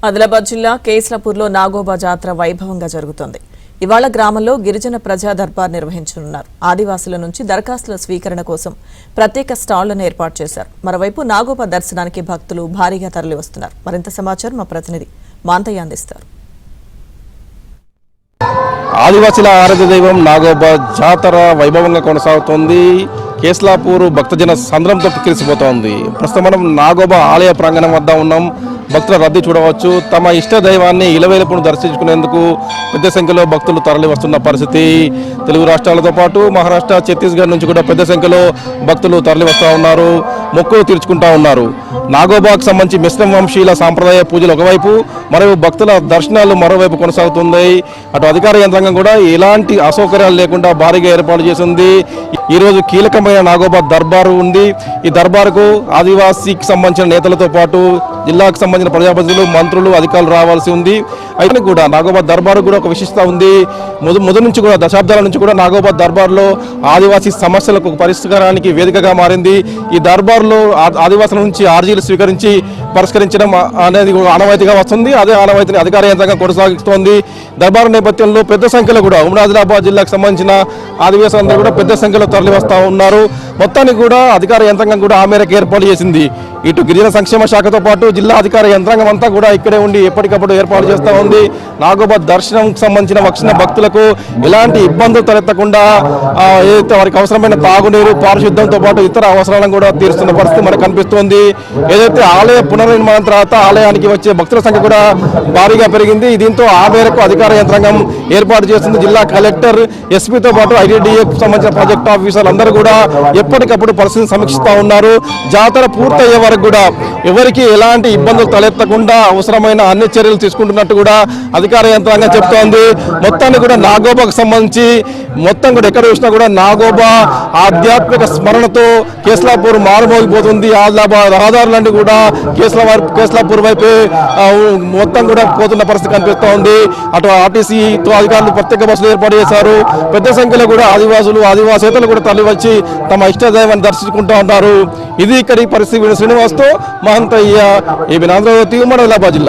ఆదిలాబాద్ జిల్లా కేస్లాపూర్లో నాగోబా జాతర వైభవంగా జరుగుతోంది. ఇవాళ గ్రామంలో గిరిజన ప్రజా దర్బార్ నిర్వహించనున్నారు. ఆదివాసుల నుంచి దరఖాస్తుల స్వీకరణ కోసం ప్రత్యేక స్టాళ్లను ఏర్పాటు చేశారు. మరోవైపు నాగోబా దర్శనానికి భక్తులు భారీగా తరలివస్తున్నారు. మరింత సమాచారం మా ప్రతినిధి మాంతయ్య అందిస్తారు. ఆదివాసీల ఆరాధ్య దైవం నాగోబా జాతర వైభవంగా కొనసాగుతోంది. కేస్లాపూర్ భక్తజన సంద్రంతో కిక్కిరిసిపోతోంది. ప్రస్తుతం మనం నాగోబా ఆలయ ప్రాంగణం వద్ద ఉన్నాం. భక్తుల రద్దీ చూడవచ్చు. తమ ఇష్ట దైవాన్ని ఇలవేలుపును దర్శించుకునేందుకు పెద్ద సంఖ్యలో భక్తులు తరలి వస్తున్న పరిస్థితి. తెలుగు రాష్ట్రాలతో పాటు మహారాష్ట్ర, ఛత్తీస్గఢ్ నుంచి కూడా పెద్ద సంఖ్యలో భక్తులు తరలి వస్తూ ఉన్నారు, మొక్కులు తీర్చుకుంటా ఉన్నారు. నాగోబాకు సంబంధించి మిశ్రమ వంశీయుల సాంప్రదాయ పూజలు ఒకవైపు, మరోవైపు భక్తుల దర్శనాలు మరోవైపు కొనసాగుతున్నాయి. అటు అధికార యంత్రాంగం కూడా ఎలాంటి అసౌకర్యాలు లేకుండా భారీగా ఏర్పాటు చేసింది. ఈరోజు కీలకమైన నాగోబా దర్బారు ఉంది. ఈ దర్బారుకు ఆదివాసీకి సంబంధించిన నేతలతో పాటు జిల్లాకు సంబంధించిన ప్రజాప్రతినిధులు, మంత్రులు, అధికారులు రావాల్సి ఉంది. అయితే కూడా నాగోబా దర్బారు కూడా ఒక విశిష్టత ఉంది. మొదటి నుంచి కూడా దశాబ్దాల నుంచి కూడా నాగోబా దర్బార్లో ఆదివాసీ సమస్యలకు పరిష్కారానికి వేదికగా మారింది. ఈ దర్బార్లో ఆదివాసుల నుంచి ఆర్జీలు స్వీకరించి పరిష్కరించడం అనేది ఆనవాయితీగా వస్తుంది. అదే ఆనవాయితీని అధికార యంత్రాంగం కొనసాగిస్తోంది. దర్బారు నేపథ్యంలో పెద్ద సంఖ్యలో కూడా ఉమ్మడి ఆదిలాబాద్ జిల్లాకు సంబంధించిన ఆదివాసులందరూ కూడా పెద్ద సంఖ్యలో తరలి వస్తూ ఉన్నారు. మొత్తానికి కూడా అధికార యంత్రాంగం కూడా ఆ మేరకు ఏర్పాటు చేసింది. ఇటు గిరిజన సంక్షేమ శాఖతో పాటు జిల్లా అధికార యంత్రాంగం అంతా కూడా ఇక్కడే ఉండి ఎప్పటికప్పుడు ఏర్పాటు చేస్తూ ఉంది. నాగోబా దర్శనంకు సంబంధించిన వచ్చిన భక్తులకు ఎలాంటి ఇబ్బందులు తలెత్తకుండా ఏదైతే వారికి అవసరమైన తాగునీరు, పారిశుద్ధ్యంతో పాటు ఇతర అవసరాలను కూడా తీరుస్తున్న పరిస్థితి మనకు కనిపిస్తోంది. ఏదైతే ఆలయ పునర్నిర్మాణం తర్వాత ఆలయానికి వచ్చే భక్తుల సంఖ్య కూడా భారీగా పెరిగింది. దీంతో ఆ మేరకు అధికార యంత్రాంగం ఏర్పాటు చేస్తుంది. జిల్లా కలెక్టర్, ఎస్పీతో పాటు ఐటీడీఏకు సంబంధించిన ప్రాజెక్ట్ ఆఫీసర్లు అందరూ కూడా ఎప్పటికప్పుడు పరిస్థితిని సమీక్షిస్తూ ఉన్నారు. జాతర పూర్తయ్యే వరకు కూడా ఎవరికి ఎలాంటి ఇబ్బందులు తలెత్తకుండా అవసరమైన అన్ని చర్యలు తీసుకుంటున్నట్టు కూడా అధికార యంత్రాంగం చెప్తోంది. మొత్తాన్ని కూడా నాగోబాకు సంబంధించి మొత్తం కూడా ఎక్కడ చూసినా కూడా నాగోబా ఆధ్యాత్మిక స్మరణతో కేస్లాపూర్ మారుమోగిపోతుంది. ఆదిలాబాద్ రహదారులన్నీ కూడా కేస్లాపూర్ వైపు మొత్తం కూడా పోతున్న పరిస్థితి కనిపిస్తూ ఉంది. అటు ఆర్టీసీతో అధికారులు ప్రత్యేక బస్సులు ఏర్పాటు చేశారు. పెద్ద సంఖ్యలో కూడా ఆదివాసులు, ఆదివాసేతలు కూడా తరలి వచ్చి తమ ఇష్టదైవాన్ని దర్శించుకుంటూ ఉంటారు. ఇది ఇక్కడి పరిస్థితి. శ్రీనివాస్తో మహంతయ్య, ఏబీ ఆంధ్రజ్యోతి, ఉమ్మడి ఆదిలాబాద్ జిల్లా.